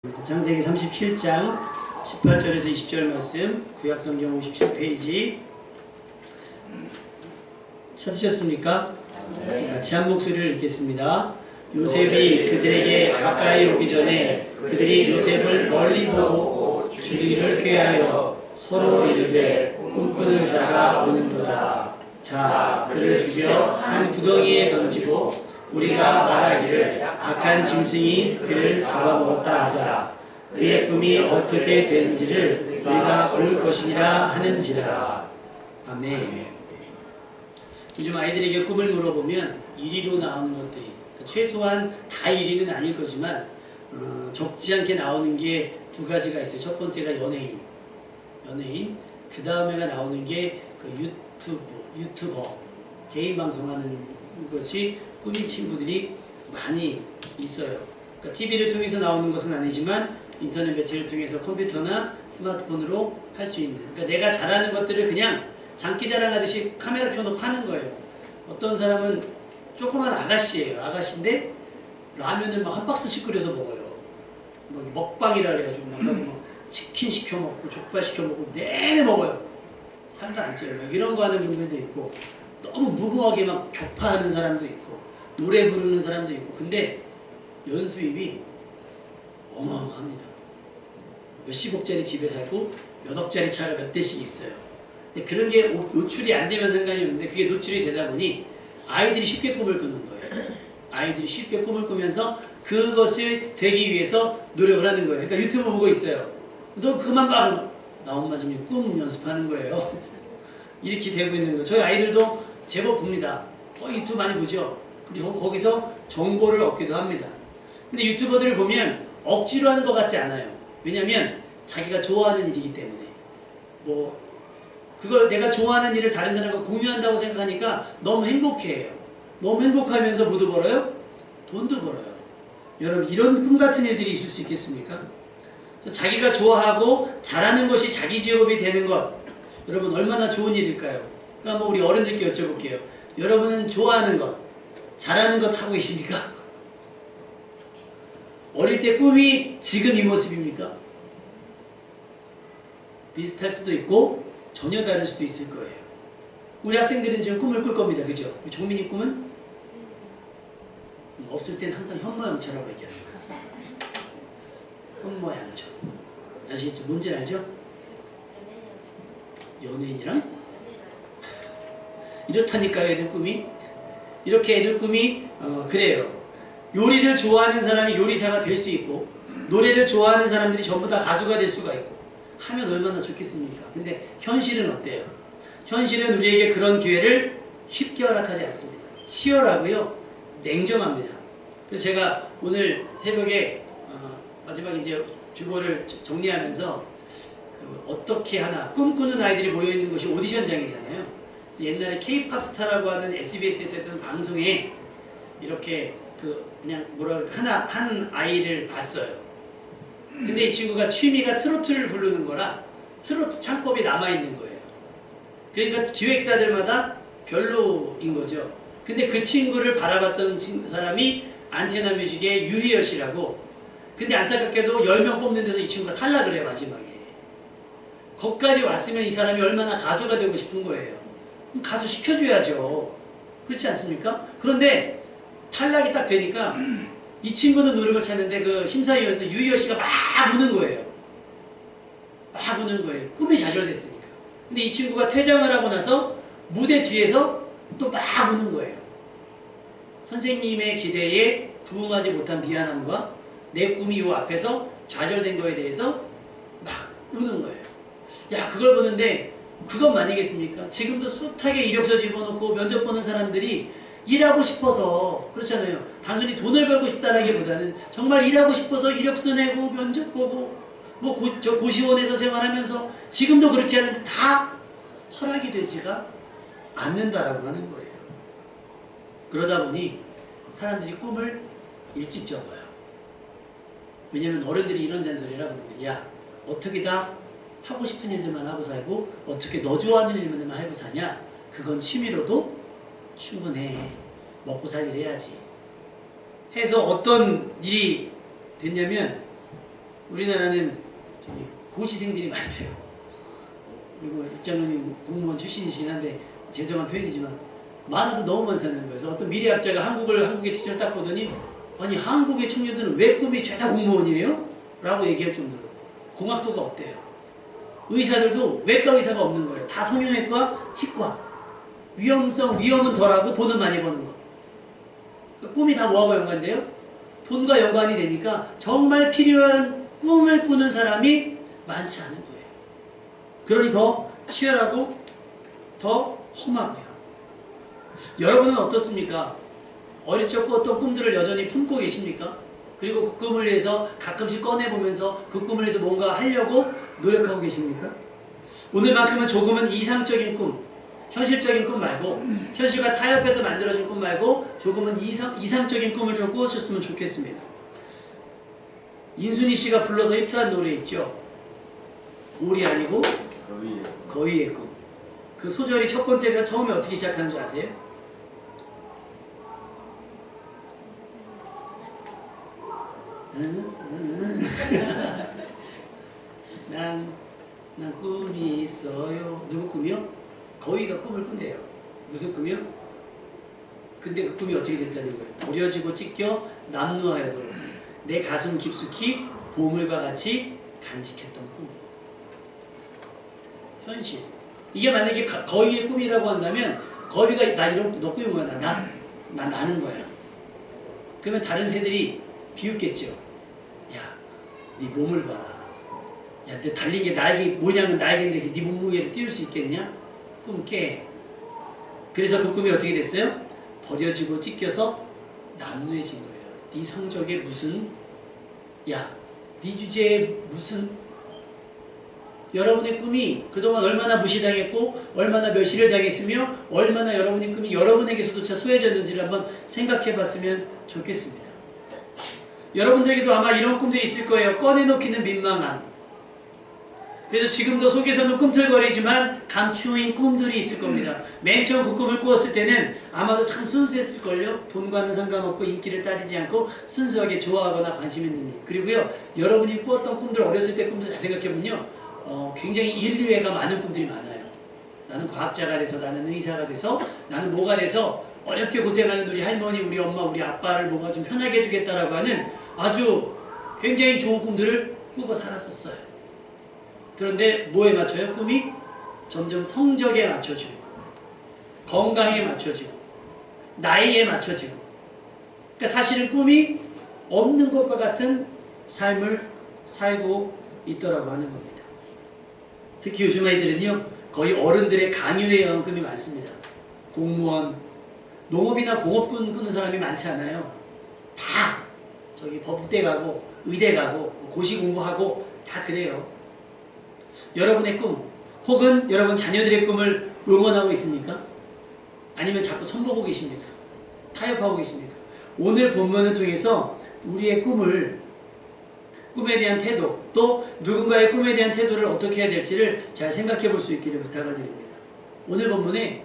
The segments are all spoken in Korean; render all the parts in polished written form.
창세기 37장 18절에서 20절 말씀, 구약성경 57페이지 찾으셨습니까? 네. 같이 한 목소리를 읽겠습니다. 요셉이 그들에게 가까이 오기 전에 그들이 요셉을 멀리 보고 주기를 꾀하여 서로 이르되 꿈꾸는 자가 오는도다. 자, 그를 죽여 한 구덩이에 던지고 우리가 말하기를 악한 짐승이 그를 잡아먹었다 하자. 그의 꿈이 어떻게 되는지를 우리가 볼 것이라 하는지라. 아멘. 요즘 아이들에게 꿈을 물어보면 이리로 나오는 것들이 최소한 다 1위는 아닐 거지만 적지 않게 나오는 게 두 가지가 있어요. 첫 번째가 연예인. 그 다음에가 나오는 게 그 유튜버, 개인 방송하는 것이 꿈인 친구들이 많이 있어요. 그러니까 TV를 통해서 나오는 것은 아니지만 인터넷 매체를 통해서 컴퓨터나 스마트폰으로 할 수 있는, 그러니까 내가 잘하는 것들을 그냥 장기자랑하듯이 카메라 켜놓고 하는 거예요. 어떤 사람은 조그만 아가씨예요. 아가씨인데 라면을 막 한 박스씩 끓여서 먹어요. 뭐 먹방이라 그래가지고 막 치킨 시켜 먹고 족발 시켜 먹고 내내 먹어요. 살도 안 쪄요. 막 이런 거 하는 분들도 있고, 너무 무고하게 막 격파하는 사람도 있고, 노래 부르는 사람도 있고. 근데 연수입이 어마어마합니다. 몇십억짜리 집에 살고 몇억짜리 차가 몇 대씩 있어요. 근데 그런 게 노출이 안 되면 상관이 없는데, 그게 노출이 되다 보니 아이들이 쉽게 꿈을 꾸는 거예요. 아이들이 쉽게 꿈을 꾸면서 그것을 되기 위해서 노력을 하는 거예요. 그러니까 유튜브 보고 있어요. 너 그만 봐. 나 엄마 지금 꿈 연습하는 거예요. 이렇게 되고 있는 거예요. 저희 아이들도 제법 봅니다. 유튜브 많이 보죠. 그리고 거기서 정보를 얻기도 합니다. 근데 유튜버들을 보면 억지로 하는 것 같지 않아요. 왜냐면 자기가 좋아하는 일이기 때문에. 그걸 내가 좋아하는 일을 다른 사람과 공유한다고 생각하니까 너무 행복해해요. 너무 행복하면서 뭐도 벌어요? 돈도 벌어요. 여러분, 이런 꿈 같은 일들이 있을 수 있겠습니까? 그래서 자기가 좋아하고 잘하는 것이 자기 직업이 되는 것, 여러분 얼마나 좋은 일일까요? 그럼 한번 우리 어른들께 여쭤볼게요. 여러분은 좋아하는 것, 잘하는 것 하고 계십니까? 어릴 때 꿈이 지금 이 모습입니까? 비슷할 수도 있고 전혀 다를 수도 있을 거예요. 우리 학생들은 지금 꿈을 꿀 겁니다. 그죠? 정민이 꿈은? 없을 땐 항상 현모양처라고 얘기하는 거예요. 현모양처. 아시겠죠? 뭔지 알죠? 연예인이랑? 이렇다니까요, 애들 꿈이. 이렇게 애들 꿈이 그래요. 요리를 좋아하는 사람이 요리사가 될 수 있고, 노래를 좋아하는 사람들이 전부 다 가수가 될 수가 있고 하면 얼마나 좋겠습니까? 근데 현실은 어때요? 현실은 우리에게 그런 기회를 쉽게 허락하지 않습니다. 치열하고요, 냉정합니다. 그래서 제가 오늘 새벽에 마지막 이제 주보를 정리하면서 어떻게 하나, 꿈꾸는 아이들이 모여있는 것이 오디션장이잖아요. 옛날에 K-POP 스타라고 하는 SBS에서 했던 방송에 이렇게 그냥 한 아이를 봤어요. 근데 이 친구가 취미가 트로트를 부르는 거라 트로트 창법이 남아있는 거예요. 그러니까 기획사들마다 별로인 거죠. 근데 그 친구를 바라봤던 사람이 안테나 뮤직의 유희열 씨라고. 근데 안타깝게도 10명 뽑는 데서 이 친구가 탈락을 해요, 마지막에. 거기까지 왔으면 이 사람이 얼마나 가수가 되고 싶은 거예요. 그럼 가수 시켜줘야죠. 그렇지 않습니까? 그런데 탈락이 딱 되니까 이 친구는 노력을 찾는데 그 심사위원들 유희열 씨가 막 우는 거예요. 막 우는 거예요. 꿈이 좌절됐으니까. 근데 이 친구가 퇴장을 하고 나서 무대 뒤에서 또 막 우는 거예요. 선생님의 기대에 부응하지 못한 미안함과 내 꿈이 요 앞에서 좌절된 거에 대해서 막 우는 거예요. 야, 그걸 보는데 그것만이겠습니까? 지금도 숱하게 이력서 집어넣고 면접 보는 사람들이 일하고 싶어서, 그렇잖아요. 단순히 돈을 벌고 싶다라기보다는 정말 일하고 싶어서 이력서 내고 면접 보고 고시원에서 생활하면서 지금도 그렇게 하는데 다 허락이 되지가 않는다라고 하는 거예요. 그러다 보니 사람들이 꿈을 일찍 접어요. 왜냐면 어른들이 이런 잔소리를 하거든요. 야, 어떻게 다 하고 싶은 일들만 하고 살고 어떻게 너 좋아하는 일만 하고 사냐? 그건 취미로도 충분해. 먹고 살 일 해야지. 해서 어떤 일이 됐냐면 우리나라는 저기 고시생들이 많대요. 그리고 육장로님 공무원 출신이시긴 한데 죄송한 표현이지만 많아도 너무 많다는 거예요. 그래서 어떤 미래학자가 한국의 시절 딱 보더니 아니 한국의 청년들은 왜 꿈이 죄다 공무원이에요? 라고 얘기할 정도로 공학도가 없대요. 의사들도 외과 의사가 없는 거예요. 다 성형외과, 치과. 위험은 덜하고 돈은 많이 버는 거. 꿈이 다 뭐하고 연관돼요? 돈과 연관이 되니까 정말 필요한 꿈을 꾸는 사람이 많지 않은 거예요. 그러니 더 치열하고 더 험하고요. 여러분은 어떻습니까? 어릴 적 꿨던 꿈들을 여전히 품고 계십니까? 그리고 그 꿈을 위해서 가끔씩 꺼내보면서 그 꿈을 위해서 뭔가 하려고 노력하고 계십니까? 오늘만큼은 조금은 이상적인 꿈, 현실적인 꿈 말고 현실과 타협해서 만들어진 꿈 말고 조금은 이상적인 꿈을 좀 꾸었으면 좋겠습니다. 인순이 씨가 불러서 히트한 노래 있죠? 올이 아니고 거위의 꿈. 그 소절이 첫 번째가 처음에 어떻게 시작하는지 아세요? 난 꿈이 있어요. 누구 꿈이요? 거위가 꿈을 꾼대요. 무슨 꿈이요? 근데 그 꿈이 어떻게 됐다는 거예요? 버려지고 찢겨 남루하여도록 내 가슴 깊숙이 보물과 같이 간직했던 꿈. 현실. 이게 만약에 거위의 꿈이라고 한다면 거위가 나 이런 너 꾸는 거야. 나 나는 거야. 그러면 다른 새들이 비웃겠죠. 야, 네 몸을 봐라. 야, 너 달린 게 날개 뭐냐면 날개인데 네 몸무게를 띄울 수 있겠냐? 꿈 깨. 그래서 그 꿈이 어떻게 됐어요? 버려지고 찢겨서 남루해진 거예요. 네 성적에 무슨 야, 네 주제에 무슨 여러분의 꿈이 그동안 얼마나 무시당했고 얼마나 멸시를 당했으며 얼마나 여러분의 꿈이 여러분에게서조차 소외졌는지를 한번 생각해 봤으면 좋겠습니다. 여러분들에게도 아마 이런 꿈들이 있을 거예요. 꺼내놓기는 민망한. 그래서 지금도 속에서는 꿈틀거리지만 감추인 꿈들이 있을 겁니다. 맨 처음 그 꿈을 꾸었을 때는 아마도 참 순수했을걸요. 돈과는 상관없고 인기를 따지지 않고 순수하게 좋아하거나 관심 있는 일. 그리고요, 여러분이 꾸었던 꿈들, 어렸을 때 꿈들 잘 생각해보면요, 굉장히 인류애가 많은 꿈들이 많아요. 나는 과학자가 돼서, 나는 의사가 돼서, 나는 뭐가 돼서 어렵게 고생하는 우리 할머니, 우리 엄마, 우리 아빠를 뭔가 좀 편하게 해주겠다라고 하는 아주 굉장히 좋은 꿈들을 꾸고 살았었어요. 그런데 뭐에 맞춰요? 꿈이 점점 성적에 맞춰지고 건강에 맞춰지고 나이에 맞춰지고, 그러니까 사실은 꿈이 없는 것과 같은 삶을 살고 있더라고 하는 겁니다. 특히 요즘 아이들은요, 거의 어른들의 강요에 의한 꿈이 많습니다. 공무원, 농업이나 공업군 꾸는 사람이 많지 않아요. 다 저기 법대 가고 의대 가고 고시 공부하고 다 그래요. 여러분의 꿈 혹은 여러분 자녀들의 꿈을 응원하고 있습니까? 아니면 자꾸 손보고 계십니까? 타협하고 계십니까? 오늘 본문을 통해서 우리의 꿈에 대한 태도, 또 누군가의 꿈에 대한 태도를 어떻게 해야 될지를 잘 생각해 볼 수 있기를 부탁을 드립니다. 오늘 본문에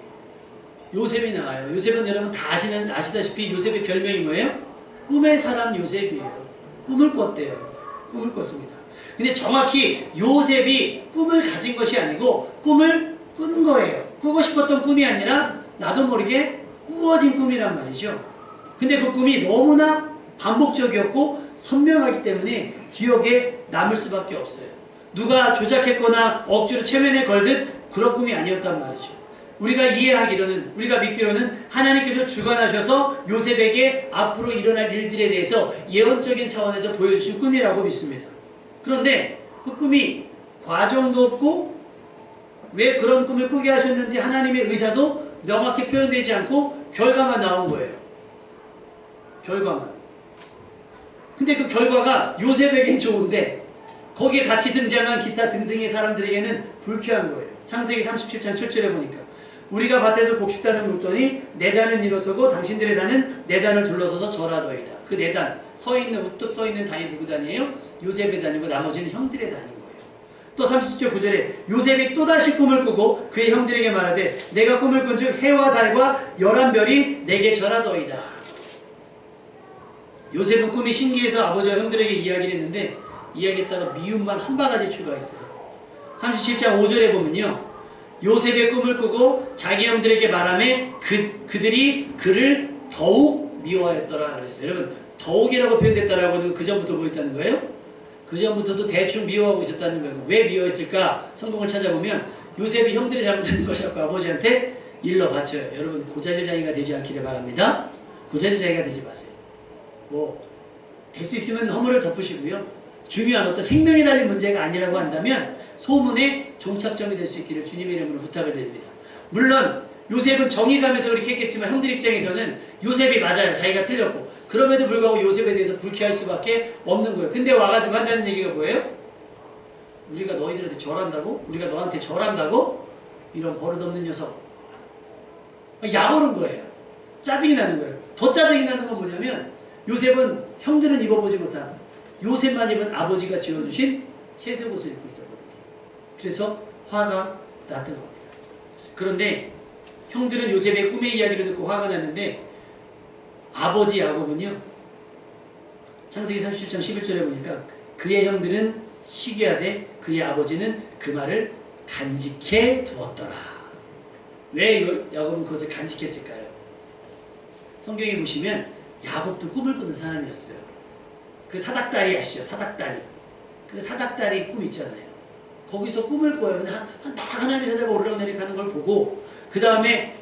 요셉이 나와요. 요셉은 여러분 다 아시다시피 요셉의 별명이 뭐예요? 꿈의 사람 요셉이에요. 꿈을 꿨대요. 꿈을 꿨습니다. 근데 정확히 요셉이 꿈을 가진 것이 아니고 꿈을 꾼 거예요. 꾸고 싶었던 꿈이 아니라 나도 모르게 꾸어진 꿈이란 말이죠. 근데 그 꿈이 너무나 반복적이었고 선명하기 때문에 기억에 남을 수밖에 없어요. 누가 조작했거나 억지로 체면에 걸듯 그런 꿈이 아니었단 말이죠. 우리가 이해하기로는, 우리가 믿기로는 하나님께서 주관하셔서 요셉에게 앞으로 일어날 일들에 대해서 예언적인 차원에서 보여주신 꿈이라고 믿습니다. 그런데 그 꿈이 과정도 없고 왜 그런 꿈을 꾸게 하셨는지 하나님의 의사도 명확히 표현되지 않고 결과만 나온 거예요. 결과만. 근데 그 결과가 요셉에겐 좋은데 거기에 같이 등장한 기타 등등의 사람들에게는 불쾌한 거예요. 창세기 37장 7절에 보니까 우리가 밭에서 곡식단을 묻더니 네 단은 일어서고 당신들의 단은 네 단을 둘러서서 절하더이다. 그 네 단, 우뚝 서있는 단이 누구 단이에요? 요셉의 단이고 나머지는 형들의 단인 거예요. 또 30절 9절에 요셉이 또다시 꿈을 꾸고 그의 형들에게 말하되 내가 꿈을 꾼즉 해와 달과 11별이 내게 절하더이다. 요셉은 꿈이 신기해서 아버지와 형들에게 이야기를 했는데 이야기했다가 미움만 한 바가지 추가했어요. 37장 5절에 보면요. 요셉의 꿈을 꾸고 자기 형들에게 말하며 그들이 그를 더욱 미워하였더라 그랬어요. 여러분 더욱이라고 표현됐다라고 하는 건 그 전부터 보였다는 거예요? 그 전부터도 대충 미워하고 있었다는 거예요. 왜 미워했을까? 성경을 찾아보면 요셉이 형들이 잘못한 것이었고 아버지한테 일러 바쳐요. 여러분 고자질장이가 되지 않기를 바랍니다. 고자질장이가 되지 마세요. 될 수 있으면 허물을 덮으시고요. 중요한 어떤 생명에 달린 문제가 아니라고 한다면 소문의 종착점이 될 수 있기를 주님의 이름으로 부탁을 드립니다. 물론 요셉은 정의감에서 그렇게 했겠지만 형들 입장에서는 요셉이 맞아요. 자기가 틀렸고. 그럼에도 불구하고 요셉에 대해서 불쾌할 수밖에 없는 거예요. 근데 와가지고 한다는 얘기가 뭐예요? 우리가 너희들한테 절한다고? 우리가 너한테 절한다고? 이런 버릇없는 녀석. 약 오른 거예요. 짜증이 나는 거예요. 더 짜증이 나는 건 뭐냐면 요셉은 형들은 입어보지 못한 요셉만 입은 아버지가 지어주신 채색옷을 입고 있었거든요. 그래서 화가 났던 겁니다. 그런데 형들은 요셉의 꿈의 이야기를 듣고 화가 났는데 아버지 야곱은요. 창세기 37장 11절에 보니까 그의 형들은 시기하되 그의 아버지는 그 말을 간직해 두었더라. 왜 야곱은 그것을 간직했을까요? 성경에 보시면 야곱도 꿈을 꾸는 사람이었어요. 그 사닥다리 아시죠? 사닥다리. 그 사닥다리 꿈 있잖아요. 거기서 꿈을 꿔요. 근데 막 하나님의 사자가 오르락내리락 하는 걸 보고 그 다음에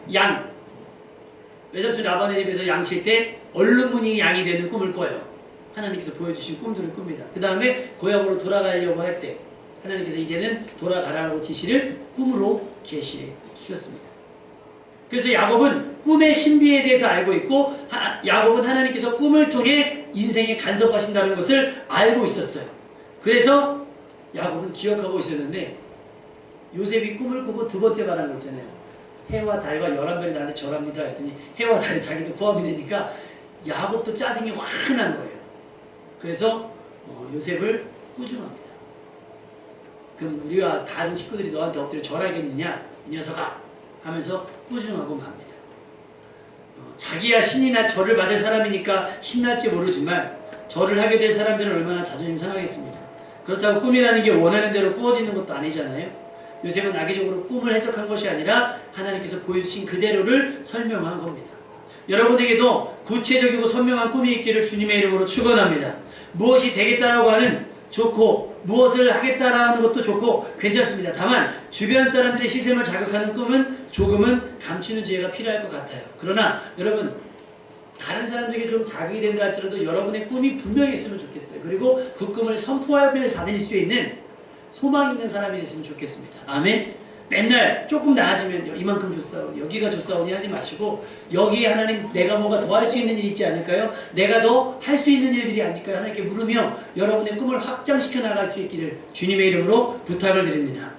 외삼촌 라반의 집에서 양 칠 때 얼룩무늬 양이 되는 꿈을 꿔요. 하나님께서 보여주신 꿈들을 꿉니다. 그 다음에 고향으로 돌아가려고 할 때 하나님께서 이제는 돌아가라고 지시를 꿈으로 계시해 주셨습니다. 그래서 야곱은 꿈의 신비에 대해서 알고 있고 야곱은 하나님께서 꿈을 통해 인생에 간섭하신다는 것을 알고 있었어요. 그래서 야곱은 기억하고 있었는데 요셉이 꿈을 꾸고 두 번째 말한 거 있잖아요. 해와 달과 11별이 나한테 절합니다 했더니 해와 달이 자기도 포함이 되니까 야곱도 짜증이 확 난 거예요. 그래서 요셉을 꾸중합니다. 그럼 우리와 다른 식구들이 너한테 엎드려 절하겠느냐 이 녀석아 하면서 꾸중하고 맙니다. 자기야 신이나 절을 받을 사람이니까 신날지 모르지만 절을 하게 될 사람들은 얼마나 자존심 상하겠습니다. 그렇다고 꿈이라는 게 원하는 대로 꾸어지는 것도 아니잖아요. 요셉은 악의적으로 꿈을 해석한 것이 아니라 하나님께서 보여주신 그대로를 설명한 겁니다. 여러분에게도 구체적이고 선명한 꿈이 있기를 주님의 이름으로 축원합니다. 무엇이 되겠다라고 하는 좋고 무엇을 하겠다라는 것도 좋고 괜찮습니다. 다만 주변 사람들의 시선을 자극하는 꿈은 조금은 감추는 지혜가 필요할 것 같아요. 그러나 여러분 다른 사람들에게 좀 자극이 된다 할지라도 여러분의 꿈이 분명히 있으면 좋겠어요. 그리고 그 꿈을 선포하면서 다닐 수 있는 소망 있는 사람이 됐으면 좋겠습니다. 아멘. 맨날 조금 나아지면 이만큼 줬사오니 여기가 줬사오니 하지 마시고 여기에 하나님 내가 뭔가 더 할 수 있는 일이 있지 않을까요? 내가 더 할 수 있는 일들이 아닐까요? 하나님께 물으며 여러분의 꿈을 확장시켜 나갈 수 있기를 주님의 이름으로 부탁을 드립니다.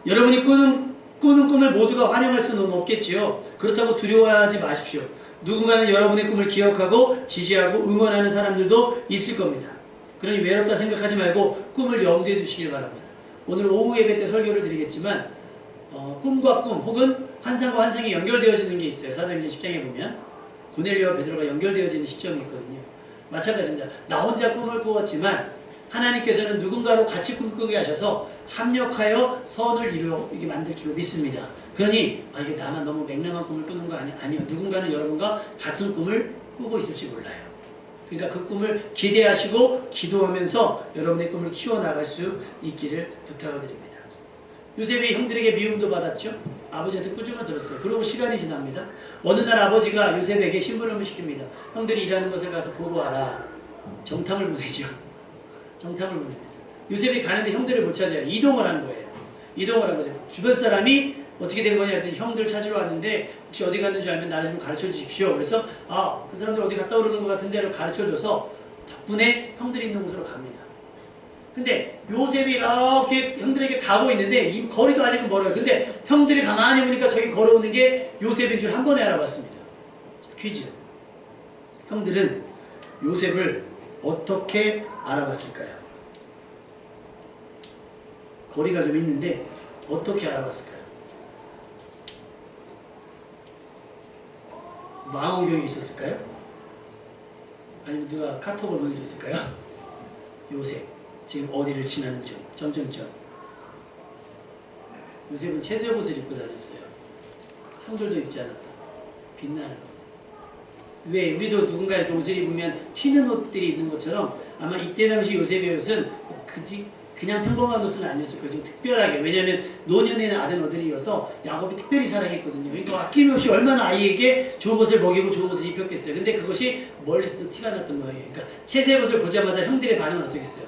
여러분이 꾸는 꿈을 모두가 환영할 수는 없겠지요. 그렇다고 두려워하지 마십시오. 누군가는 여러분의 꿈을 기억하고 지지하고 응원하는 사람들도 있을 겁니다. 그러니 외롭다 생각하지 말고 꿈을 염두에 두시길 바랍니다. 오늘 오후 예배 때 설교를 드리겠지만 꿈과 꿈 혹은 환상과 환상이 연결되어지는 게 있어요. 사도행전 10장에 보면 고넬료와 베드로가 연결되어지는 시점이 있거든요. 마찬가지입니다. 나 혼자 꿈을 꾸었지만 하나님께서는 누군가로 같이 꿈꾸게 하셔서 합력하여 선을 이루게 만들기로 믿습니다. 그러니 이게 나만 너무 맹랑한 꿈을 꾸는 거 아니야? 아니요. 누군가는 여러분과 같은 꿈을 꾸고 있을지 몰라요. 그러니까 그 꿈을 기대하시고 기도하면서 여러분의 꿈을 키워나갈 수 있기를 부탁을 드립니다. 요셉이 형들에게 미움도 받았죠. 아버지한테 꾸중을 들었어요. 그러고 시간이 지납니다. 어느 날 아버지가 요셉에게 심부름을 시킵니다. 형들이 일하는 것을 가서 보고 와라. 정탐을 보내죠. 정탐을 보냅니다. 요셉이 가는데 형들을 못 찾아요. 이동을 한 거예요. 이동을 한 거죠. 주변 사람이 어떻게 된 거냐 했더니 형들 찾으러 왔는데 혹시 어디 갔는지 알면 나를 좀 가르쳐 주십시오. 그래서 그 사람들 어디 갔다 오는 것 같은 데를 가르쳐 줘서 덕분에 형들이 있는 곳으로 갑니다. 근데 요셉이 이렇게 형들에게 가고 있는데 이 거리도 아직은 멀어요. 근데 형들이 가만히 보니까 저기 걸어오는 게 요셉인 줄 한 번에 알아봤습니다. 퀴즈. 형들은 요셉을 어떻게 알아봤을까요? 거리가 좀 있는데 어떻게 알아봤을까요? 망원경이 있었을까요? 아니면 누가 카톡을 보내줬을까요? 요셉 지금 어디를 지나는 중 점점점. 요셉은 채색 옷을 입고 다녔어요. 형들도 입지 않았다. 빛나는 옷. 왜 우리도 누군가 이렇게 옷을 입으면 튀는 옷들이 있는 것처럼 아마 이때 당시 요셉의 옷은 그냥 평범한 옷은 아니었을 거예요. 좀 특별하게. 왜냐하면 노년에 아는 어들이어서 야곱이 특별히 사랑했거든요. 그러니까 아낌없이 얼마나 아이에게 좋은 것을 먹이고 좋은 것을 입혔겠어요. 근데 그것이 멀리서도 티가 났던 모양이에요. 그러니까 채색 옷을 보자마자 형들의 반응은 어떻겠어요?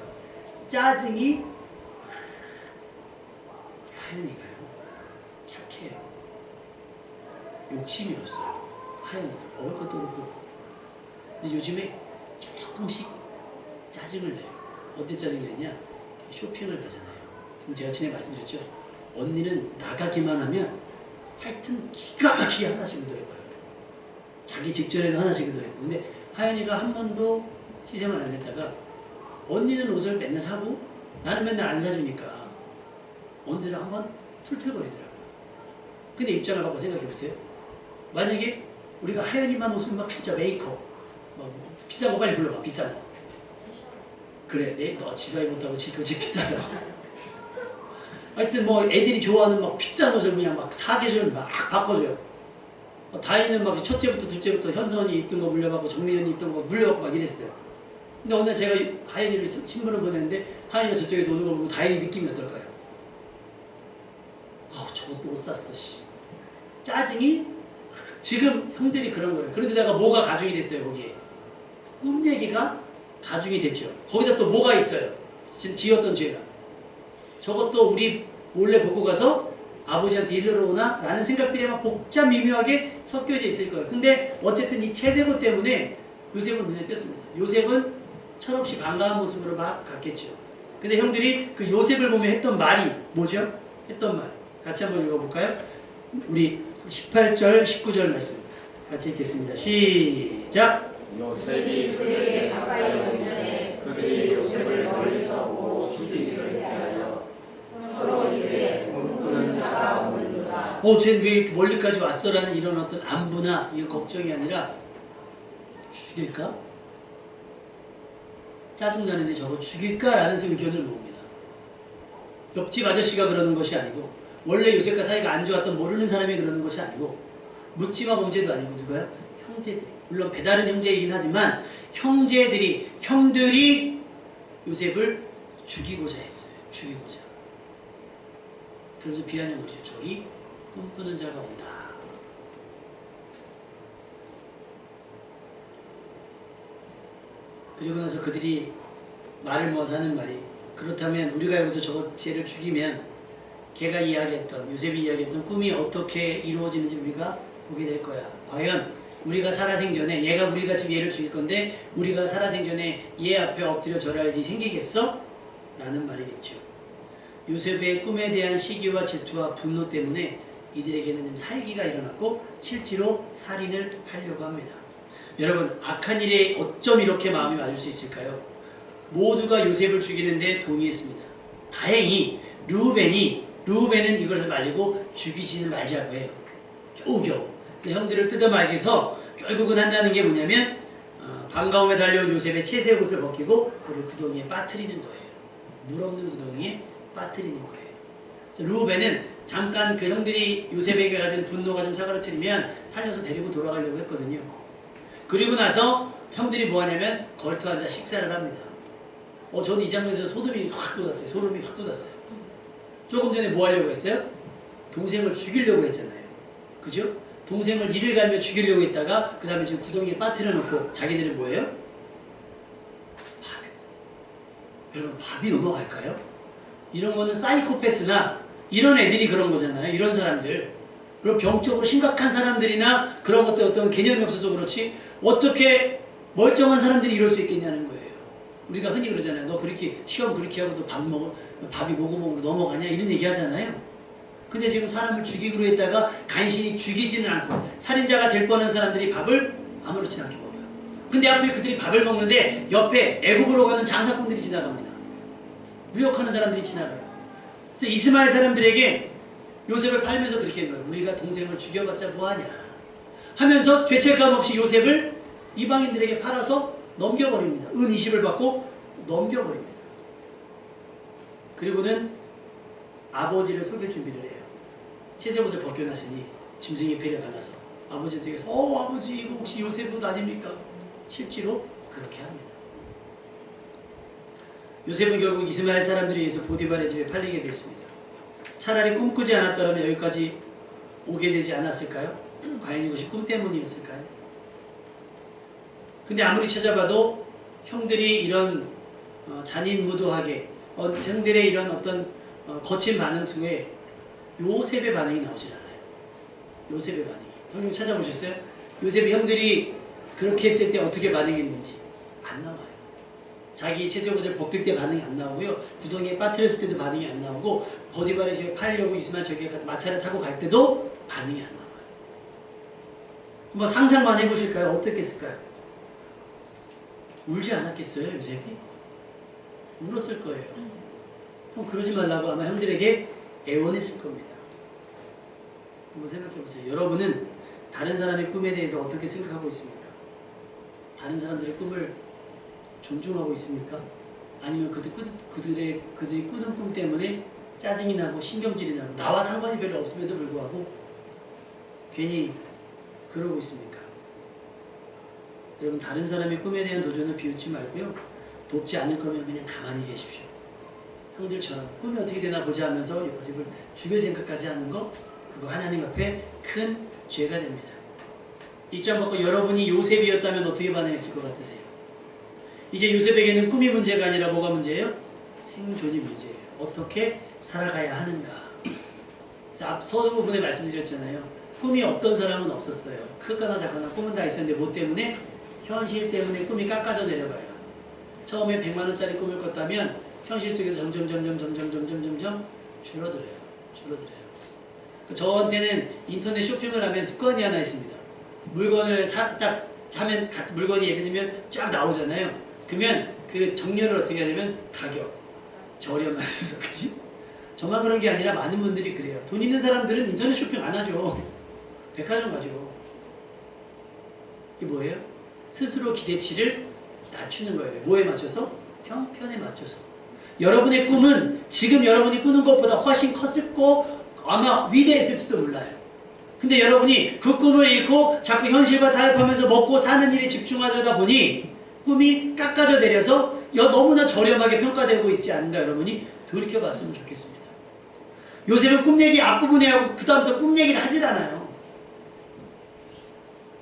짜증이 하연이가요. 착해요. 욕심이 없어요. 하연이가 먹을 것도 그렇고. 근데 요즘에 조금씩 짜증을 내요. 어디 짜증 내냐? 쇼핑을 가잖아요. 지금 제가 전에 말씀드렸죠. 언니는 나가기만 하면 하여튼 기가 막히게 하나씩 묻어입어요. 자기 직전에도 하나씩 묻어입고. 근데 하연이가 한 번도 시샘을 안 냈다가 언니는 옷을 맨날 사고 나는 맨날 안 사주니까 언니는 한번 툴툴거리더라고요. 근데 입장을 바꿔 생각해보세요. 만약에 우리가 하연이만 옷을 막 진짜 메이커 막 비싼 거 빨리 불러봐. 비싼 거. 그래, 너 지가 입었다고 그거 비싸다. 하여튼 뭐 애들이 좋아하는 막 비싼 옷을 그냥 막 사계절 막 바꿔줘요. 다이는 막 첫째부터 둘째부터 현선이 입던 거 물려받고 정민현이 입던 거 물려받고 막 이랬어요. 근데 오늘 제가 하연이를 신문을 보냈는데 하연이가 저쪽에서 오는 거 보고 다이는 느낌이 어떨까요? 아우 저것도 옷 샀어 씨. 짜증이 지금 형들이 그런 거예요. 그런데다가 뭐가 가중이 됐어요 거기에. 꿈 얘기가 가중이 됐죠. 거기다 또 뭐가 있어요? 지었던 죄가. 저것도 우리 몰래 벗고 가서 아버지한테 일러러 오나? 라는 생각들이 막 복잡 미묘하게 섞여져 있을 거예요. 근데 어쨌든 이 채색옷 때문에 요셉은 눈에 띄었습니다. 요셉은 철없이 반가운 모습으로 막 갔겠죠. 근데 형들이 그 요셉을 보며 했던 말이 뭐죠? 했던 말. 같이 한번 읽어볼까요? 우리 18절, 19절 말씀. 같이 읽겠습니다. 시작! 요셉이 그들에게 가까이 오기 전에 그들이 요셉을 멀리서 보고 죽이기를 위하여 서로 이르되 꿈꾸는 자가 오는도다. 쟤 왜 이렇게 멀리까지 왔어라는 이런 어떤 안부나 이 걱정이 아니라 죽일까? 짜증나는데 저거 죽일까라는 의견을 모읍니다. 옆집 아저씨가 그러는 것이 아니고 원래 요셉과 사이가 안 좋았던 모르는 사람이 그러는 것이 아니고 묻지마 범죄도 아니고 누가요? 형제들이. 물론 배다른 형제이긴 하지만 형들이 요셉을 죽이고자 했어요. 죽이고자. 그래서 비아냥거리죠. 저기 꿈꾸는 자가 온다. 그리고 나서 그들이 말을 모아서 하는 말이 그렇다면 우리가 여기서 저거 쟤를 죽이면 걔가 이야기했던 요셉이 이야기했던 꿈이 어떻게 이루어지는지 우리가 보게 될 거야. 과연 우리가 살아생전에 우리가 지금 얘를 죽일 건데 우리가 살아생전에 얘 앞에 엎드려 절할 일이 생기겠어? 라는 말이겠죠. 요셉의 꿈에 대한 시기와 질투와 분노 때문에 이들에게는 좀 살기가 일어났고 실제로 살인을 하려고 합니다. 여러분 악한 일에 어쩜 이렇게 마음이 맞을 수 있을까요? 모두가 요셉을 죽이는데 동의했습니다. 다행히 르우벤은 이것을 말리고 죽이지는 말자고 해요. 겨우겨우. 형들을 뜯어말기 위해서 결국은 한다는 게 뭐냐면 반가움에 달려온 요셉의 채색 옷을 벗기고 그를 구덩이에 빠뜨리는 거예요. 물 없는 구덩이에 빠뜨리는 거예요. 르우벤은 잠깐 그 형들이 요셉에게 가진 분노가 좀 사그라뜨리면 살려서 데리고 돌아가려고 했거든요. 그리고 나서 형들이 뭐 하냐면 걸터 앉아 식사를 합니다. 저는 이 장면에서 소름이 확 돋았어요. 조금 전에 뭐 하려고 했어요? 동생을 죽이려고 했잖아요. 그죠? 동생을 이를 갈며 죽이려고 했다가 그 다음에 지금 구덩이에 빠뜨려 놓고 자기들은 뭐예요? 여러분 밥이 넘어갈까요? 이런 거는 사이코패스나 이런 애들이 그런 거잖아요. 이런 사람들. 그리고 병적으로 심각한 사람들이나 그런 것도 어떤 개념이 없어서 그렇지 어떻게 멀쩡한 사람들이 이럴 수 있겠냐는 거예요. 우리가 흔히 그러잖아요. 너 그렇게 시험 그렇게 하고도 밥이 모구모구로 넘어가냐 이런 얘기 하잖아요. 근데 지금 사람을 죽이기로 했다가 간신히 죽이지는 않고 살인자가 될 뻔한 사람들이 밥을 아무렇지 않게 먹어요. 근데 하필 그들이 밥을 먹는데 옆에 애굽으로 가는 장사꾼들이 지나갑니다. 무역하는 사람들이 지나가요. 그래서 이스마엘 사람들에게 요셉을 팔면서 그렇게 한 거예요. 우리가 동생을 죽여봤자 뭐하냐 하면서 죄책감 없이 요셉을 이방인들에게 팔아서 넘겨버립니다. 은 20을 받고 넘겨버립니다. 그리고는 아버지를 속일 준비를 해요. 채색옷을 벗겨놨으니 짐승의 배를 갈라서 아버지한테 가서 아버지 이거 혹시 요셉 옷 아닙니까? 실제로 그렇게 합니다. 요셉은 결국 이스마엘 사람들에 의해서 보디발의 집에 팔리게 됐습니다. 차라리 꿈꾸지 않았더라면 여기까지 오게 되지 않았을까요? 과연 이것이 꿈 때문이었을까요? 근데 아무리 찾아봐도 형들이 이런 잔인무도하게 형들의 이런 어떤 거친 반응 속에 요셉의 반응이 나오질 않아요. 요셉의 반응이. 성경 찾아보셨어요? 요셉이 형들이 그렇게 했을 때 어떻게 반응했는지 안 나와요. 자기 채색옷을 벗길 때 반응이 안 나오고요. 구덩이에 빠뜨렸을 때도 반응이 안 나오고 보디발의 집에 팔려고 이스마엘 저기에 마차를 타고 갈 때도 반응이 안 나와요. 한번 상상만 해보실까요? 어떻게 했을까요? 울지 않았겠어요, 요셉이? 울었을 거예요. 형 그러지 말라고 아마 형들에게 애원했을 겁니다. 한번 생각해보세요. 여러분은 다른 사람의 꿈에 대해서 어떻게 생각하고 있습니까? 다른 사람들의 꿈을 존중하고 있습니까? 아니면 그들이 꾸는 꿈 때문에 짜증이 나고 신경질이 나고 나와 상관이 별로 없음에도 불구하고 괜히 그러고 있습니까? 여러분 다른 사람의 꿈에 대한 도전을 비웃지 말고요. 돕지 않을 거면 그냥 가만히 계십시오. 형들처럼 꿈이 어떻게 되나 보자 하면서 요셉을 죽일 생각까지 하는 거 그거 하나님 앞에 큰 죄가 됩니다. 입장 바꿔 여러분이 요셉이었다면 어떻게 반응했을 것 같으세요? 이제 요셉에게는 꿈이 문제가 아니라 뭐가 문제예요? 생존이 문제예요. 어떻게 살아가야 하는가. 앞 서두 부분에 말씀드렸잖아요. 꿈이 없던 사람은 없었어요. 크거나 작거나 꿈은 다 있었는데 뭐 때문에? 현실 때문에 꿈이 깎아져 내려가요. 처음에 100만원짜리 꿈을 꿨다면 현실 속에서 점점 줄어들어요. 저한테는 인터넷 쇼핑을 하면 습관이 하나 있습니다. 물건을 딱 하면 물건이 예를 들면 쫙 나오잖아요. 그러면 그 정렬을 어떻게 하냐면 가격 저렴해서 그치? 저만 그런 게 아니라 많은 분들이 그래요. 돈 있는 사람들은 인터넷 쇼핑 안 하죠. 백화점 가죠. 이게 뭐예요? 스스로 기대치를 낮추는 거예요. 뭐에 맞춰서? 형편에 맞춰서. 여러분의 꿈은 지금 여러분이 꾸는 것보다 훨씬 컸을 거 아마 위대했을지도 몰라요. 근데 여러분이 그 꿈을 잃고 자꾸 현실과 타협하면서 먹고 사는 일에 집중하려다 보니 꿈이 깎아져 내려서 너무나 저렴하게 평가되고 있지 않은가 여러분이 돌이켜봤으면 좋겠습니다. 요셉은 꿈 얘기 앞부분에 하고 그 다음부터 꿈 얘기를 하질 않아요.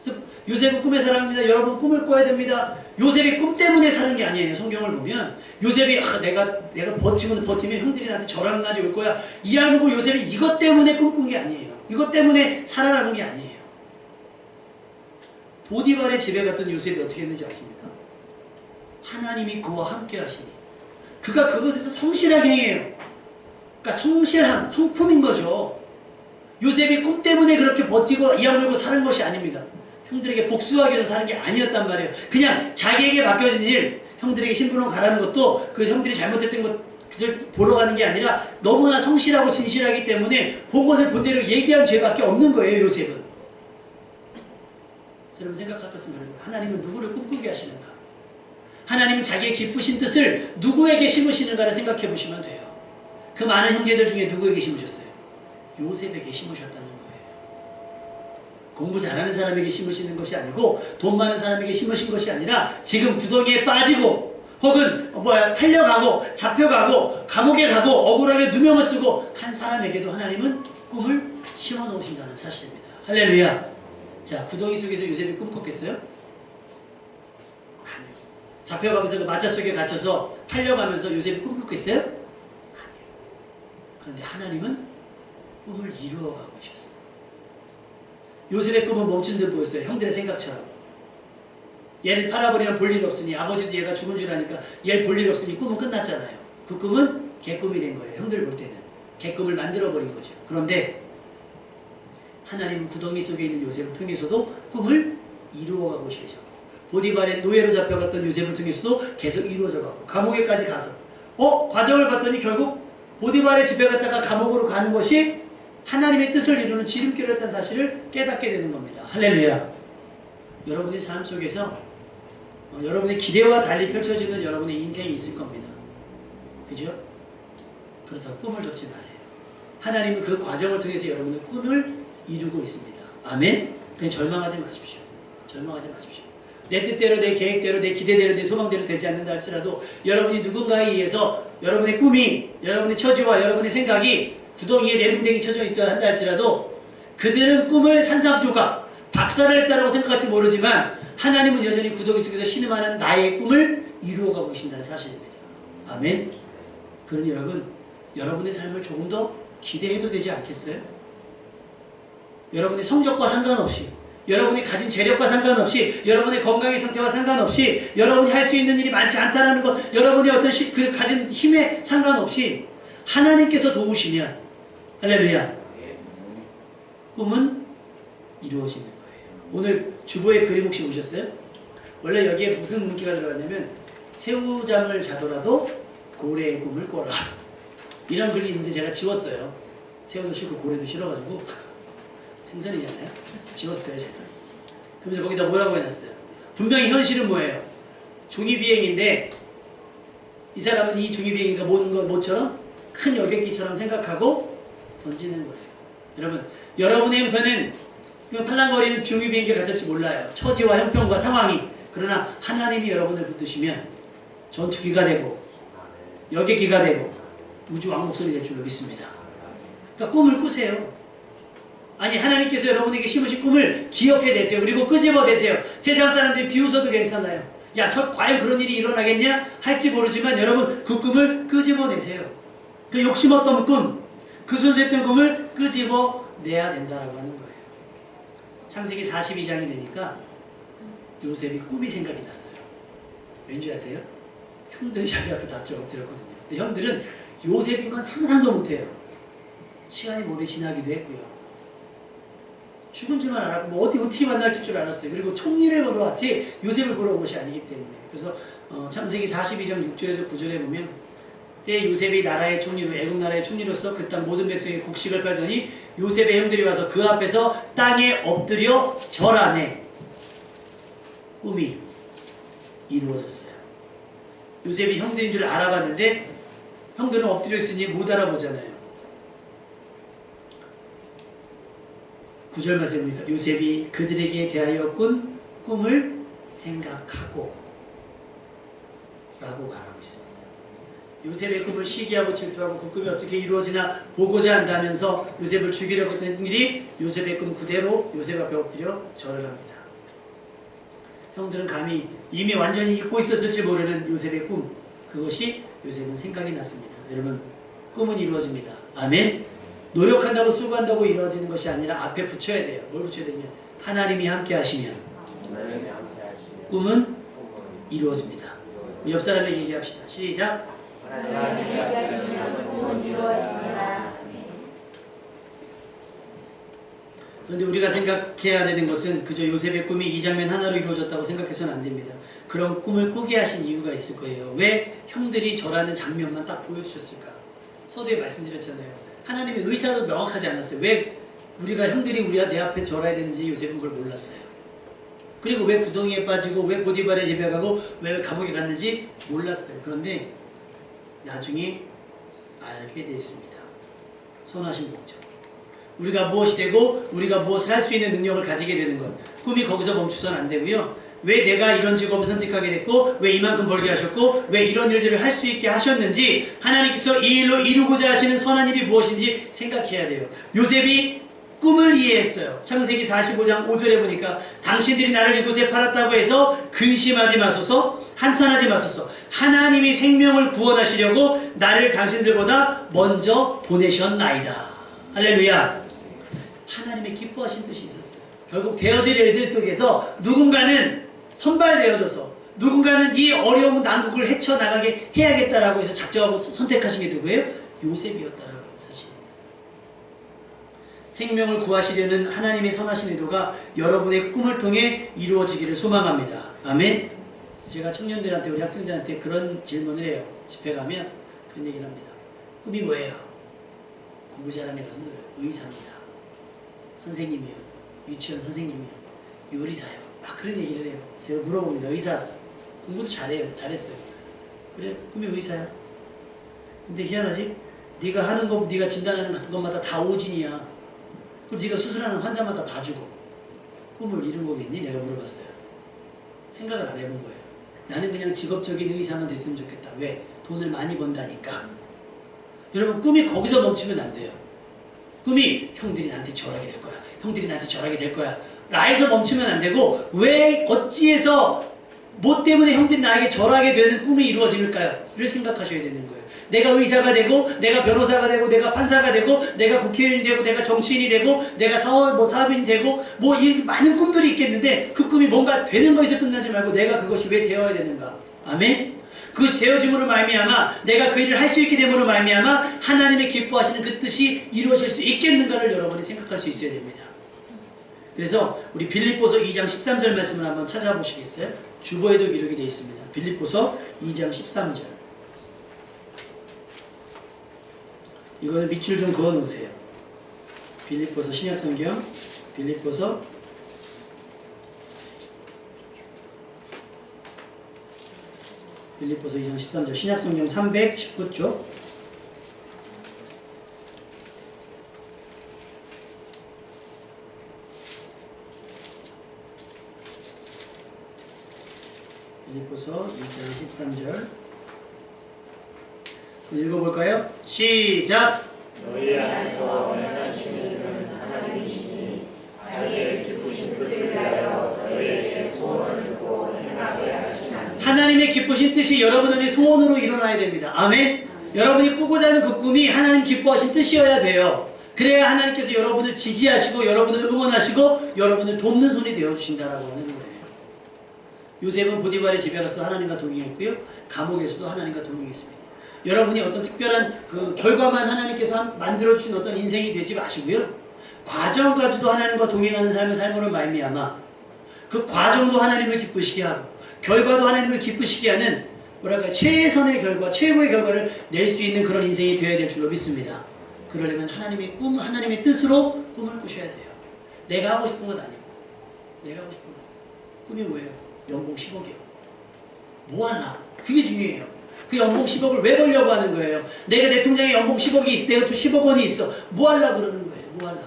그래서 요셉은 꿈의 사람입니다. 여러분 꿈을 꿔야 됩니다. 요셉이 꿈 때문에 사는 게 아니에요. 성경을 보면 요셉이 내가 버티면 형들이 나한테 절하는 날이 올 거야. 이 알고 요셉이 이것 때문에 꿈꾼 게 아니에요. 이것 때문에 살아남은 게 아니에요. 보디발의 집에 갔던 요셉이 어떻게 했는지 아십니까? 하나님이 그와 함께 하시니 그가 그것에서 성실하게 행해요. 그러니까 성실함, 성품인 거죠. 요셉이 꿈 때문에 그렇게 버티고 이 악물고 사는 것이 아닙니다. 형들에게 복수하기 위해서 사는 게 아니었단 말이에요. 그냥 자기에게 맡겨진 일, 형들에게 신분을 가라는 것도 그 형들이 잘못했던 것을 보러 가는 게 아니라 너무나 성실하고 진실하기 때문에 본 것을 본 대로 얘기한 죄밖에 없는 거예요, 요셉은. 여러분 생각할 것은 하나님은 누구를 꿈꾸게 하시는가? 하나님은 자기의 기쁘신 뜻을 누구에게 심으시는가를 생각해 보시면 돼요. 그 많은 형제들 중에 누구에게 심으셨어요? 요셉에게 심으셨다는 거예요. 공부 잘하는 사람에게 심으시는 것이 아니고 돈 많은 사람에게 심으신 것이 아니라 지금 구덩이에 빠지고 혹은 팔려가고 잡혀가고 감옥에 가고 억울하게 누명을 쓰고 한 사람에게도 하나님은 꿈을 심어 놓으신다는 사실입니다. 할렐루야. 자, 구덩이 속에서 요셉이 꿈 꿨겠어요? 아니요. 잡혀가면서 그 마차 속에 갇혀서 팔려가면서 요셉이 꿈 꿨겠어요? 아니요. 그런데 하나님은 꿈을 이루어가고 계셨어요. 요셉의 꿈은 멈춘 듯 보였어요. 형들의 생각처럼. 얘를 팔아버리면 볼 일 없으니 아버지도 얘가 죽은 줄 아니까 얘를 볼 일 없으니 꿈은 끝났잖아요. 그 꿈은 개꿈이 된 거예요. 형들 볼 때는. 개꿈을 만들어버린 거죠. 그런데 하나님은 구덩이 속에 있는 요셉을 통해서도 꿈을 이루어가고 계셔. 보디발의 노예로 잡혀갔던 요셉을 통해서도 계속 이루어져가고 감옥에까지 가서 과정을 봤더니 결국 보디발의 집에 갔다가 감옥으로 가는 것이 하나님의 뜻을 이루는 지름길이었다는 사실을 깨닫게 되는 겁니다. 할렐루야. 여러분의 삶 속에서 여러분의 기대와 달리 펼쳐지는 여러분의 인생이 있을 겁니다. 그죠? 그렇다고 꿈을 덮지 마세요. 하나님은 그 과정을 통해서 여러분의 꿈을 이루고 있습니다. 아멘? 그냥 절망하지 마십시오. 절망하지 마십시오. 내 뜻대로, 내 계획대로, 내 기대대로, 내 소망대로 되지 않는다 할지라도 여러분이 누군가에 의해서 여러분의 꿈이, 여러분의 처지와 여러분의 생각이 구덩이에 내동댕이 쳐져 있어야 한다 할지라도 그들은 꿈을 산산조각, 박살을 했다라고 생각할지 모르지만 하나님은 여전히 구덩이 속에서 신음하는 나의 꿈을 이루어가고 계신다는 사실입니다. 아멘? 그러니 여러분, 여러분의 삶을 조금 더 기대해도 되지 않겠어요? 여러분의 성적과 상관없이, 여러분이 가진 재력과 상관없이, 여러분의 건강의 상태와 상관없이, 여러분이 할 수 있는 일이 많지 않다는 것, 여러분의 어떤 그 가진 힘에 상관없이 하나님께서 도우시면, 할렐루야, 꿈은 이루어지는 거예요. 오늘 주보에 그림 혹시 보셨어요? 원래 여기에 무슨 문구가 들어갔냐면 새우잠을 자더라도 고래의 꿈을 꿔라, 이런 글이 있는데 제가 지웠어요. 새우도 싫고 고래도 싫어가지고 생선이잖아요. 지웠어요 제가. 그러면서 거기다 뭐라고 해놨어요? 분명히 현실은 뭐예요? 종이비행인데 이 사람은 이 종이비행이가 뭐처럼 큰 여객기처럼 생각하고 던지는 거예요. 여러분, 여러분의 형편은 팔랑거리는 종이비행기가 같을지 몰라요. 처지와 형편과 상황이. 그러나 하나님이 여러분을 붙드시면 전투기가 되고 여객기가 되고 우주 왕복선이 될 줄로 믿습니다. 그러니까 꿈을 꾸세요. 아니, 하나님께서 여러분에게 심으신 꿈을 기억해내세요. 그리고 끄집어내세요. 세상 사람들이 비웃어도 괜찮아요. 야, 과연 그런 일이 일어나겠냐? 할지 모르지만 여러분, 그 꿈을 끄집어내세요. 그 욕심었던 꿈, 그 순수했던 꿈을 끄집어내야 된다라고 하는 거예요. 창세기 42장이 되니까 요셉이 꿈이 생각이 났어요. 왠지 아세요? 형들이 자기 앞에 다 엎드렸거든요. 근데 형들은 요셉이만 상상도 못해요. 시간이 오래 지나기도 했고요. 죽은 줄만 알았고 뭐 어떻게 만날 줄 알았어요. 그리고 총리를 보러 왔지 요셉을 보러 온 것이 아니기 때문에. 그래서 창세기 42장 6절에서 9절에 보면 때 요셉이 나라의 총리로, 애국 나라의 총리로서 그 땅 모든 백성의 곡식을 팔더니 요셉의 형들이 와서 그 앞에서 땅에 엎드려 절하매 꿈이 이루어졌어요. 요셉이 형들인 줄 알아봤는데 형들은 엎드려 있으니 못 알아보잖아요. 9절 말씀에 보니까 요셉이 그들에게 대하여 꾼 꿈을 생각하고 라고 말하고 있습니다. 요셉의 꿈을 시기하고 질투하고 그 꿈이 어떻게 이루어지나 보고자 한다면서 요셉을 죽이려고 했던 일이 요셉의 꿈 그대로 요셉 앞에 엎드려 절을 합니다. 형들은 감히 이미 완전히 잊고 있었을지 모르는 요셉의 꿈, 그것이 요셉은 생각이 났습니다. 여러분, 꿈은 이루어집니다. 아멘. 노력한다고 수고한다고 이루어지는 것이 아니라 앞에 붙여야 돼요. 뭘 붙여야 되냐? 하나님이 함께 하시면 꿈은 이루어집니다. 옆 사람에게 얘기합시다. 시작. 하나님이 함께 하시면 꿈은 이루어집니다. 그런데 우리가 생각해야 되는 것은 그저 요셉의 꿈이 이 장면 하나로 이루어졌다고 생각해서는 안 됩니다. 그런 꿈을 꾸게 하신 이유가 있을 거예요. 왜 형들이 절하는 장면만 딱 보여주셨을까? 서두에 말씀드렸잖아요. 하나님의 의사도 명확하지 않았어요. 왜 우리가 형들이 내 앞에 절해야 되는지 요셉은 그걸 몰랐어요. 그리고 왜 구덩이에 빠지고 왜 보디발에 재배가고 왜 감옥에 갔는지 몰랐어요. 그런데 나중에 알게 됐습니다. 선하신 목적. 우리가 무엇이 되고 우리가 무엇을 할 수 있는 능력을 가지게 되는 것. 꿈이 거기서 멈추서는 안 되고요. 왜 내가 이런 직업을 선택하게 됐고 왜 이만큼 벌게 하셨고 왜 이런 일들을 할 수 있게 하셨는지 하나님께서 이 일로 이루고자 하시는 선한 일이 무엇인지 생각해야 돼요. 요셉이 꿈을 이해했어요. 창세기 45장 5절에 보니까 당신들이 나를 이곳에 팔았다고 해서 근심하지 마소서, 한탄하지 마소서. 하나님이 생명을 구원하시려고 나를 당신들보다 먼저 보내셨나이다. 할렐루야. 하나님의 기뻐하신 뜻이 있었어요. 결국 되어질 일들 속에서 누군가는 선발되어져서 누군가는 이 어려운 난국을 헤쳐나가게 해야겠다라고 해서 작정하고 선택하신 게 누구예요? 요셉이었다라고 하는 사실입니다. 생명을 구하시려는 하나님의 선하신 의도가 여러분의 꿈을 통해 이루어지기를 소망합니다. 아멘. 제가 청년들한테, 우리 학생들한테 그런 질문을 해요. 집회 가면 그런 얘기를 합니다. 꿈이 뭐예요? 공부 잘하는 애가 손들어요. 의사입니다. 선생님이요. 유치원 선생님이요. 요리사요. 막 그런 얘기를 해요. 제가 물어봅니다. 의사 공부도 잘해요. 잘했어요. 그래? 꿈이 의사야? 근데 희한하지? 네가 하는 거, 네가 진단하는 것마다 다 오진이야. 그럼 네가 수술하는 환자마다 다 죽어. 꿈을 이룬 거겠니? 내가 물어봤어요. 생각을 안 해본 거예요. 나는 그냥 직업적인 의사만 됐으면 좋겠다. 왜? 돈을 많이 번다니까. 여러분, 꿈이 거기서 멈추면 안 돼요. 꿈이 형들이 나한테 절하게 될 거야. 형들이 나한테 절하게 될 거야. 라에서 멈추면 안 되고, 왜 어찌해서 뭐 때문에 형들이 나에게 절하게 되는 꿈이 이루어질까요? 를 생각하셔야 되는 거예요. 내가 의사가 되고, 내가 변호사가 되고, 내가 판사가 되고, 내가 국회의원이 되고, 내가 정치인이 되고, 내가 사업인이 되고, 이 많은 꿈들이 있겠는데, 그 꿈이 뭔가 되는 것에서 끝나지 말고, 내가 그것이 왜 되어야 되는가? 아멘? 그것이 되어짐으로 말미암아, 내가 그 일을 할 수 있게 됨으로 말미암아, 하나님의 기뻐하시는 그 뜻이 이루어질 수 있겠는가를 여러분이 생각할 수 있어야 됩니다. 그래서 우리 빌립보서 2장 13절 말씀을 한번 찾아보시겠어요? 주보에도 기록이 되어 있습니다. 빌립보서 2장 13절. 이거는 밑줄 좀 그어 놓으세요. 빌립보서 신약성경, 빌립보서 2장 13절, 신약성경 319쪽. 빌립보서 2장 13절 읽어볼까요? 시작! 너희 안에서 원하시는 하나님이시니 자기의 기쁘신 뜻을 위하여 너희에게 소원을 듣고 행하게 하시나니. 하나님의 기쁘신 뜻이 여러분 안에 소원으로 일어나야 됩니다. 아멘? 여러분이 꾸고자 하는 그 꿈이 하나님 기뻐하신 뜻이어야 돼요. 그래야 하나님께서 여러분을 지지하시고 여러분을 응원하시고 여러분을 돕는 손이 되어주신다라고 하는 거예요. 요셉은 보디발의 집에 가서 하나님과 동행했고요. 감옥에서도 하나님과 동행했습니다. 여러분이 어떤 특별한 그 결과만 하나님께서 만들어주신 어떤 인생이 되지 마시고요. 과정까지도 하나님과 동행하는 삶을 삶으로 말미암아 그 과정도 하나님을 기쁘시게 하고 결과도 하나님을 기쁘시게 하는 뭐랄까 최선의 결과, 최고의 결과를 낼 수 있는 그런 인생이 되어야 될 줄로 믿습니다. 그러려면 하나님의 꿈, 하나님의 뜻으로 꿈을 꾸셔야 돼요. 내가 하고 싶은 건 아니고 내가 하고 싶은 건 꿈이 뭐예요? 연봉 10억이요. 뭐 하려고? 그게 중요해요. 그 연봉 10억을 왜 벌려고 하는 거예요? 내가 내 통장에 연봉 10억이 있을 때가 또 10억 원이 있어. 뭐 하려고 그러는 거예요? 뭐 하려고?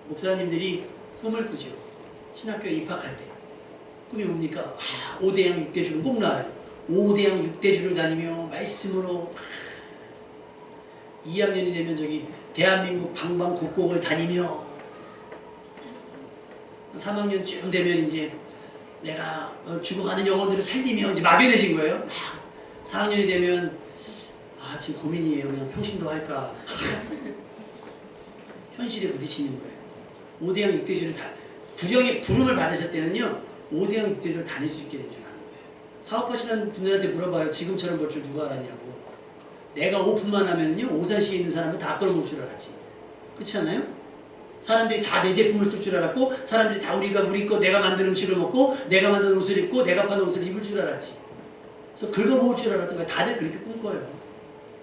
목사님들이 꿈을 꾸죠. 신학교에 입학할 때. 꿈이 뭡니까? 5대양 6대주는 꼭 나와요. 5대양 6대주를 다니며 말씀으로 2학년이 되면 저기 대한민국 방방곡곡을 다니며 3학년쯤 되면 이제 내가 죽어가는 영혼들을 살리며 이제 막연해진 거예요. 4학년이 되면 지금 고민이에요. 그냥 평신도 할까. 현실에 부딪히는 거예요. 5대양 6대주를 구령의 부름을 받으실 때는요. 5대양 6대주를 다닐 수 있게 된 줄 아는 거예요. 사업하시는 분들한테 물어봐요. 지금처럼 벌 줄 누가 알았냐고. 내가 오픈만 하면요. 오산시에 있는 사람은 다 끌어모을 줄 알았지. 그렇지 않아요? 사람들이 다 내 제품을 쓸 줄 알았고 사람들이 다 우리 거 내가 만든 음식을 먹고 내가 만든 옷을 입고 내가 파는 옷을 입을 줄 알았지. 그래서 긁어모을 줄 알았던 거예요. 다들 그렇게 꿈꿔요.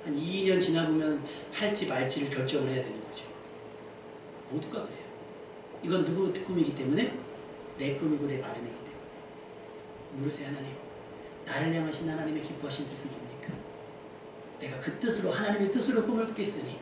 한 2년 지나보면 할지 말지를 결정을 해야 되는 거죠. 모두가 그래요. 이건 누구 꿈이기 때문에? 내 꿈이고 내 바람이기 때문에. 물으세요. 하나님. 나를 향하신 하나님의 기뻐하신 뜻은 뭡니까? 내가 그 뜻으로 하나님의 뜻으로 꿈을 꾸겠으니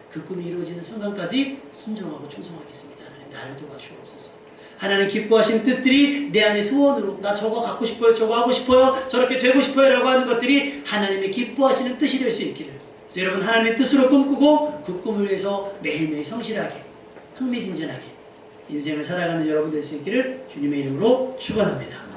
그 꿈이 이루어지는 순간까지 순종하고 충성하겠습니다. 하나님 나를 도와주옵소서. 하나님 기뻐하시는 뜻들이 내 안에 소원으로 나 저거 갖고 싶어요. 저거 하고 싶어요. 저렇게 되고 싶어요. 라고 하는 것들이 하나님의 기뻐하시는 뜻이 될 수 있기를. 그래서 여러분 하나님의 뜻으로 꿈꾸고 그 꿈을 위해서 매일매일 성실하게 흥미진진하게 인생을 살아가는 여러분 될 수 있기를 주님의 이름으로 축원합니다.